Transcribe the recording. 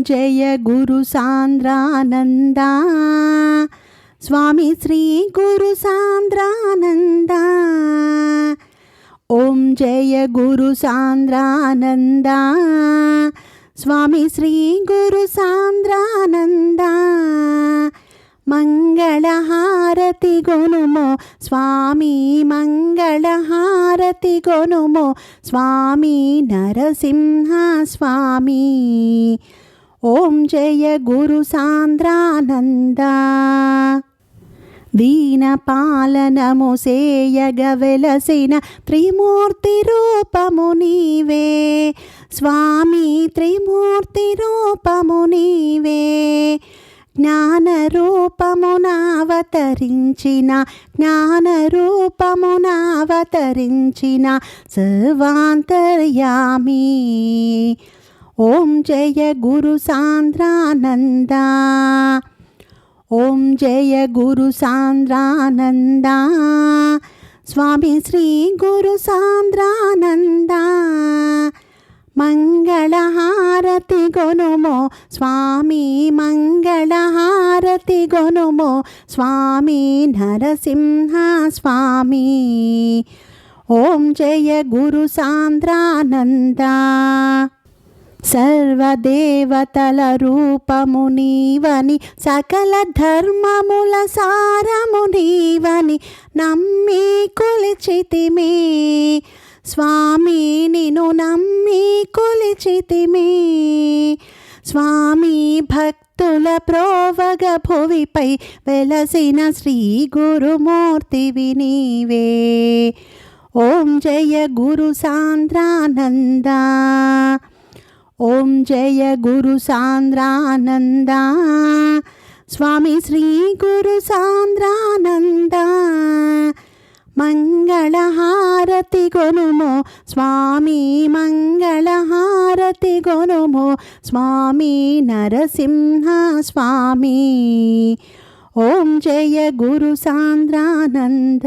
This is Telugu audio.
జయ గురు సాంద్రానంద స్వామి శ్రీ గురు సాంద్రానంద. ఓం జయ గురు సాంద్రానంద స్వామి శ్రీ గురు సాంద్రానంద. మంగళహారతి గొనుమో స్వామి మంగళహారతి గొనుమో స్వామి నరసింహ స్వామి. ఓం జయ గురు సాంద్రానంద. దీన పాలనము సేయగ వెలసిన త్రిమూర్తి రూపము నీవే స్వామి, త్రిమూర్తి రూపము నీవే. జ్ఞానరూపమునావతరించిన జ్ఞానరూపమునావతరించిన సర్వాంతర్యామి. ఓం జయ గురు సాంద్రానంద. ఓం జయ గురు సాంద్రానంద స్వామి శ్రీ గురు సాంద్రానంద. మంగళహారతి గొనుమో స్వామి మంగళహారతి గొనుమో స్వామి నరసింహ స్వామి. ఓం జయ గురు సాంద్రానంద. సర్వదేవతల రూపము నీవని సకల ధర్మముల సారము నీవని నమ్మి కొలిచితిమి స్వామి, నిన్ను నమ్మి కొలిచితిమి స్వామి. భక్తుల ప్రోవగ భువిపై వెలసిన శ్రీ గురుమూర్తివి నీవే. ఓం జయ గురు సాంద్రానంద. ఓం జయ గురు సాంద్రానంద స్వామి శ్రీ గురు సాంద్రానంద. మంగళహారతి గొనుమో స్వామి మంగళహారతి గొనుమో స్వామి నరసింహ స్వామి. ఓం జయ గురు సాంద్రానంద.